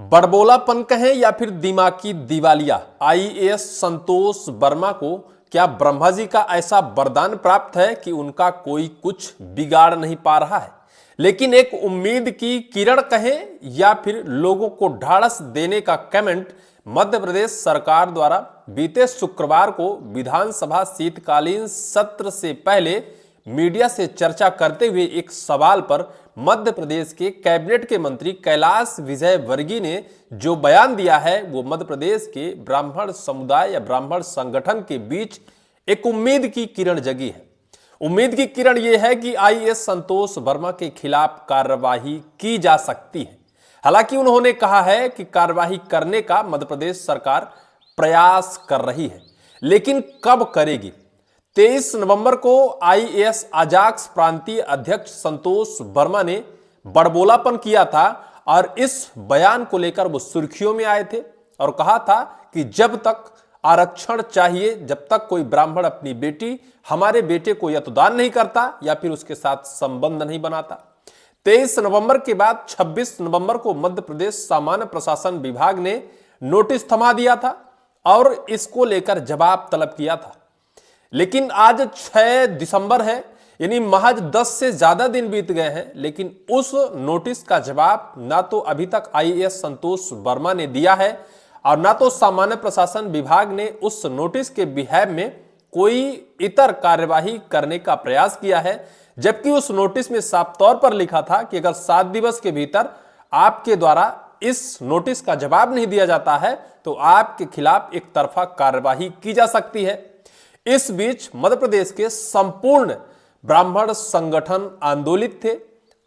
बड़बोलापन कहें या फिर दिमागी दिवालिया, आईएएस संतोष वर्मा को क्या ब्रह्मा जी का ऐसा वरदान प्राप्त है कि उनका कोई कुछ बिगाड़ नहीं पा रहा है। लेकिन एक उम्मीद की किरण कहें या फिर लोगों को ढाढ़स देने का कमेंट मध्य प्रदेश सरकार द्वारा बीते शुक्रवार को विधानसभा शीतकालीन सत्र से पहले मीडिया से चर्चा करते हुए एक सवाल पर मध्य प्रदेश के कैबिनेट के मंत्री कैलाश विजयवर्गीय ने जो बयान दिया है वो मध्य प्रदेश के ब्राह्मण समुदाय या ब्राह्मण संगठन के बीच एक उम्मीद की किरण जगी है। उम्मीद की किरण ये है कि आईएएस संतोष वर्मा के खिलाफ कार्रवाई की जा सकती है। हालांकि उन्होंने कहा है कि कार्रवाई करने का मध्य प्रदेश सरकार प्रयास कर रही है, लेकिन कब करेगी। 23 नवंबर को आईएएस अजाक्स प्रांतीय अध्यक्ष संतोष वर्मा ने बड़बोलापन किया था और इस बयान को लेकर वो सुर्खियों में आए थे और कहा था कि जब तक आरक्षण चाहिए, जब तक कोई ब्राह्मण अपनी बेटी हमारे बेटे को यतदान नहीं करता या फिर उसके साथ संबंध नहीं बनाता। 23 नवंबर के बाद 26 नवंबर को मध्य प्रदेश सामान्य प्रशासन विभाग ने नोटिस थमा दिया था और इसको लेकर जवाब तलब किया था। लेकिन आज 6 दिसंबर है, यानी महज 10 से ज्यादा दिन बीत गए हैं, लेकिन उस नोटिस का जवाब ना तो अभी तक आईएएस संतोष वर्मा ने दिया है और ना तो सामान्य प्रशासन विभाग ने उस नोटिस के बिहेव में कोई इतर कार्यवाही करने का प्रयास किया है। जबकि उस नोटिस में साफ तौर पर लिखा था कि अगर 7 दिवस के भीतर आपके द्वारा इस नोटिस का जवाब नहीं दिया जाता है तो आपके खिलाफ एक तरफा कार्यवाही की जा सकती है। इस बीच मध्य प्रदेश के संपूर्ण ब्राह्मण संगठन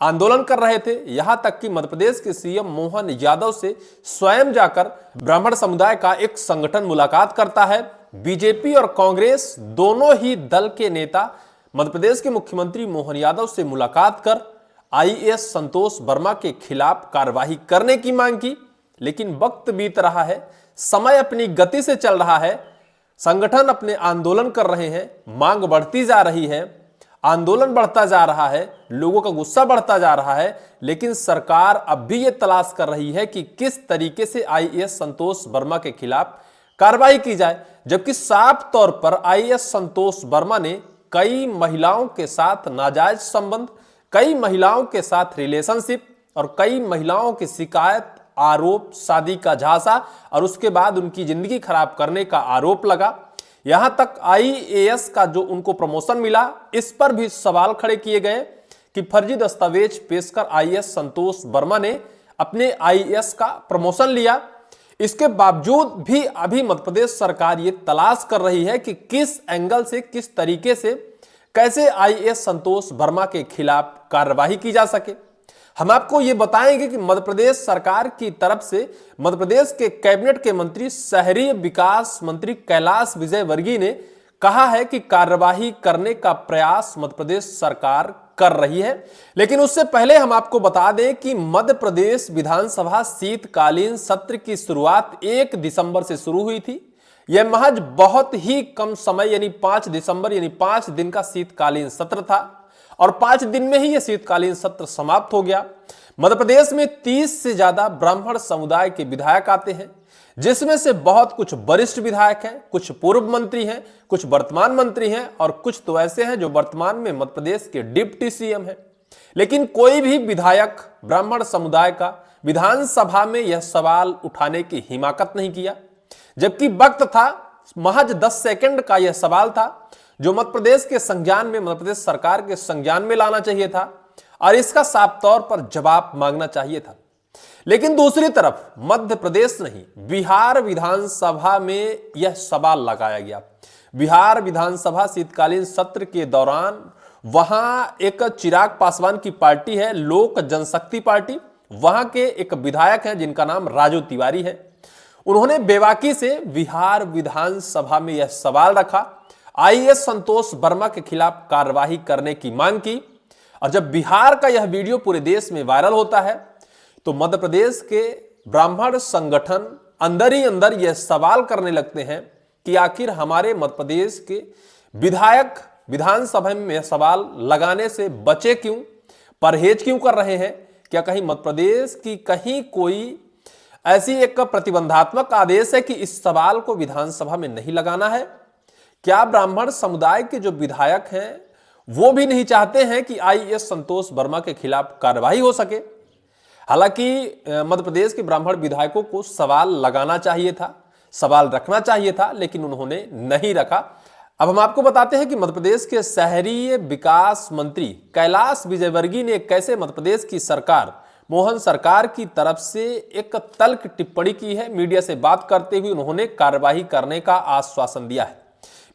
आंदोलन कर रहे थे। यहां तक कि मध्य प्रदेश के सीएम मोहन यादव से स्वयं जाकर ब्राह्मण समुदाय का एक संगठन मुलाकात करता है। बीजेपी और कांग्रेस दोनों ही दल के नेता मध्य प्रदेश के मुख्यमंत्री मोहन यादव से मुलाकात कर आईएएस संतोष वर्मा के खिलाफ कार्रवाई करने की मांग की। लेकिन वक्त बीत रहा है, समय अपनी गति से चल रहा है, संगठन अपने आंदोलन कर रहे हैं, मांग बढ़ती जा रही है, आंदोलन बढ़ता जा रहा है, लोगों का गुस्सा बढ़ता जा रहा है, लेकिन सरकार अब भी ये तलाश कर रही है कि किस तरीके से आईएएस संतोष वर्मा के खिलाफ कार्रवाई की जाए। जबकि साफ तौर पर आईएएस संतोष वर्मा ने कई महिलाओं के साथ नाजायज संबंध, कई महिलाओं के साथ रिलेशनशिप और कई महिलाओं की शिकायत, आरोप, शादी का झांसा और उसके बाद उनकी जिंदगी खराब करने का आरोप लगा। यहां तक आईएएस का जो उनको प्रमोशन मिला, इस पर भी सवाल खड़े किए गए कि फर्जी दस्तावेज पेश कर आईएएस संतोष वर्मा ने अपने आईएएस का प्रमोशन लिया। इसके बावजूद भी अभी मध्य प्रदेश सरकार ये तलाश कर रही है कि किस एंगल से, किस तरीके से, कैसे आईएएस संतोष वर्मा के खिलाफ कार्रवाई की जा सके। हम आपको ये बताएंगे कि मध्य प्रदेश सरकार की तरफ से मध्य प्रदेश के कैबिनेट के मंत्री शहरी विकास मंत्री कैलाश विजयवर्गीय ने कहा है कि कार्रवाई करने का प्रयास मध्य प्रदेश सरकार कर रही है। लेकिन उससे पहले हम आपको बता दें कि मध्य प्रदेश विधानसभा शीतकालीन सत्र की शुरुआत 1 दिसंबर से शुरू हुई थी। यह महज बहुत ही कम समय यानी 5 दिसंबर यानी 5 दिन का शीतकालीन सत्र था और 5 दिन में ही यह शीतकालीन सत्र समाप्त हो गया। मध्य प्रदेश में 30 से ज्यादा ब्राह्मण समुदाय के विधायक आते हैं, जिसमें से बहुत कुछ वरिष्ठ विधायक हैं, कुछ पूर्व मंत्री हैं, कुछ वर्तमान मंत्री हैं और कुछ तो ऐसे हैं जो वर्तमान में मध्य प्रदेश के डिप्टी सीएम हैं। लेकिन कोई भी विधायक ब्राह्मण समुदाय का विधानसभा में यह सवाल उठाने की हिमाकत नहीं किया, जबकि वक्त था महज 10 सेकंड का यह सवाल था जो मध्य प्रदेश के संज्ञान में, मध्य प्रदेश सरकार के संज्ञान में लाना चाहिए था और इसका साफ तौर पर जवाब मांगना चाहिए था। लेकिन दूसरी तरफ मध्य प्रदेश नहीं, बिहार विधानसभा में यह सवाल लगाया गया। बिहार विधानसभा शीतकालीन सत्र के दौरान वहां एक चिराग पासवान की पार्टी है, लोक जनशक्ति पार्टी, वहां के एक विधायक हैं जिनका नाम राजू तिवारी है। उन्होंने बेबाकी से बिहार विधानसभा में यह सवाल रखा, आईएएस संतोष वर्मा के खिलाफ कार्रवाई करने की मांग की। और जब बिहार का यह वीडियो पूरे देश में वायरल होता है तो मध्य प्रदेश के ब्राह्मण संगठन अंदर ही अंदर यह सवाल करने लगते हैं कि आखिर हमारे मध्य प्रदेश के विधायक विधानसभा में यह सवाल लगाने से बचे क्यों, परहेज क्यों कर रहे हैं। क्या कहीं मध्य प्रदेश की कहीं कोई ऐसी एक प्रतिबंधात्मक आदेश है कि इस सवाल को विधानसभा में नहीं लगाना है। क्या ब्राह्मण समुदाय के जो विधायक हैं वो भी नहीं चाहते हैं कि आईएएस संतोष वर्मा के खिलाफ कार्रवाई हो सके? हालांकि मध्य प्रदेश के ब्राह्मण विधायकों को सवाल लगाना चाहिए था, सवाल रखना चाहिए था, लेकिन उन्होंने नहीं रखा। अब हम आपको बताते हैं कि मध्य प्रदेश के शहरी विकास मंत्री कैलाश विजयवर्गीय ने कैसे मध्य प्रदेश की सरकार, मोहन सरकार की तरफ से एक तल्ख टिप्पणी की है। मीडिया से बात करते हुए उन्होंने कार्रवाई करने का आश्वासन दिया है।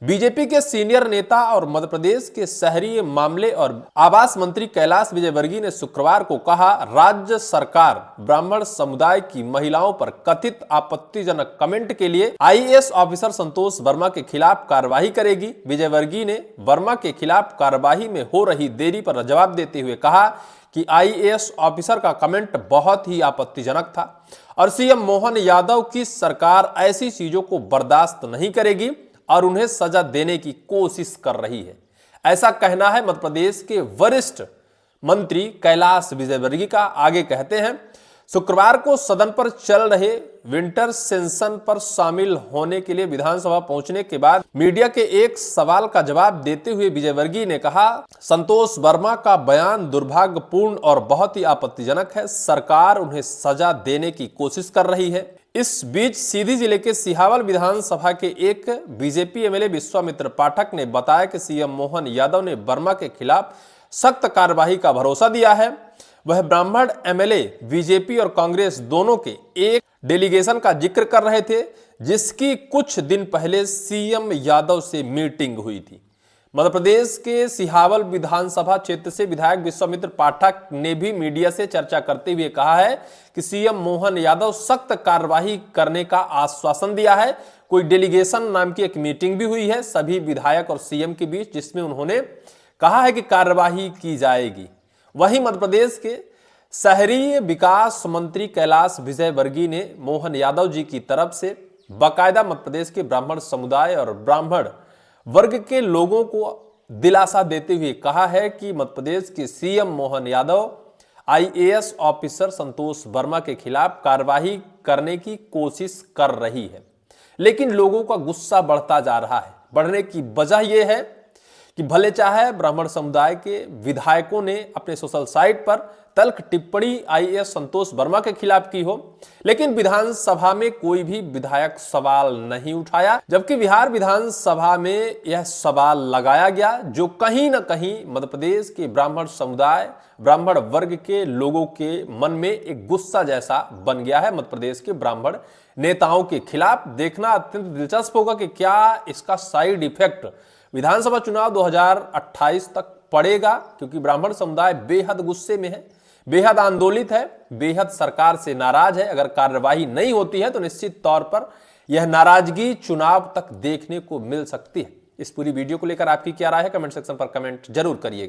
बीजेपी के सीनियर नेता और मध्य प्रदेश के शहरी मामले और आवास मंत्री कैलाश विजयवर्गीय ने शुक्रवार को कहा, राज्य सरकार ब्राह्मण समुदाय की महिलाओं पर कथित आपत्तिजनक कमेंट के लिए आईएएस ऑफिसर संतोष वर्मा के खिलाफ कार्रवाई करेगी। विजयवर्गीय ने वर्मा के खिलाफ कार्रवाई में हो रही देरी पर जवाब देते हुए कहा कि आईएएस ऑफिसर का कमेंट बहुत ही आपत्तिजनक था और सीएम मोहन यादव की सरकार ऐसी चीजों को बर्दाश्त नहीं करेगी और उन्हें सजा देने की कोशिश कर रही है। ऐसा कहना है मध्य प्रदेश के वरिष्ठ मंत्री कैलाश विजयवर्गीय का। आगे कहते हैं, शुक्रवार को सदन पर चल रहे विंटर सेशन पर शामिल होने के लिए विधानसभा पहुंचने के बाद मीडिया के एक सवाल का जवाब देते हुए विजयवर्गीय ने कहा, संतोष वर्मा का बयान दुर्भाग्यपूर्ण और बहुत ही आपत्तिजनक है। सरकार उन्हें सजा देने की कोशिश कर रही है। इस बीच सीधी जिले के सिहावल विधानसभा के एक बीजेपी एमएलए विश्वामित्र पाठक ने बताया कि सीएम मोहन यादव ने वर्मा के खिलाफ सख्त कार्रवाई का भरोसा दिया है। वह ब्राह्मण एमएलए बीजेपी और कांग्रेस दोनों के एक डेलीगेशन का जिक्र कर रहे थे, जिसकी कुछ दिन पहले सीएम यादव से मीटिंग हुई थी। मध्य प्रदेश के सिहावल विधानसभा क्षेत्र से विधायक विश्वामित्र पाठक ने भी मीडिया से चर्चा करते हुए कहा है कि सीएम मोहन यादव सख्त कार्रवाई करने का आश्वासन दिया है। कोई डेलीगेशन नाम की एक मीटिंग भी हुई है सभी विधायक और सीएम के बीच, जिसमें उन्होंने कहा है कि कार्रवाई की जाएगी। वहीं मध्य प्रदेश के शहरी विकास मंत्री कैलाश विजयवर्गीय ने मोहन यादव जी की तरफ से बाकायदा मध्य प्रदेश के ब्राह्मण समुदाय और ब्राह्मण वर्ग के लोगों को दिलासा देते हुए कहा है कि मध्य प्रदेश के CM Mohan Yadav IAS officer Santosh Verma के खिलाफ कार्रवाई करने की कोशिश कर रही है, लेकिन लोगों का गुस्सा बढ़ता जा रहा है। बढ़ने की वजह यह है कि भले चाहे ब्राह्मण समुदाय के विधायकों ने अपने सोशल साइट पर तल्ख टिप्पणी आईएएस संतोष वर्मा के खिलाफ की हो, लेकिन विधानसभा में कोई भी विधायक सवाल नहीं उठाया, जबकि बिहार विधानसभा में यह सवाल लगाया गया, जो कहीं ना कहीं मध्य प्रदेश के ब्राह्मण समुदाय, ब्राह्मण वर्ग के लोगों के मन में एक गुस्सा जैसा बन गया है मध्य प्रदेश के ब्राह्मण नेताओं के खिलाफ। देखना अत्यंत दिलचस्प होगा कि क्या इसका साइड इफेक्ट विधानसभा चुनाव 2028 तक पड़ेगा, क्योंकि ब्राह्मण समुदाय बेहद गुस्से में है, बेहद आंदोलित है, बेहद सरकार से नाराज है। अगर कार्रवाई नहीं होती है तो निश्चित तौर पर यह नाराजगी चुनाव तक देखने को मिल सकती है। इस पूरी वीडियो को लेकर आपकी क्या राय है, कमेंट सेक्शन पर कमेंट जरूर करिएगा।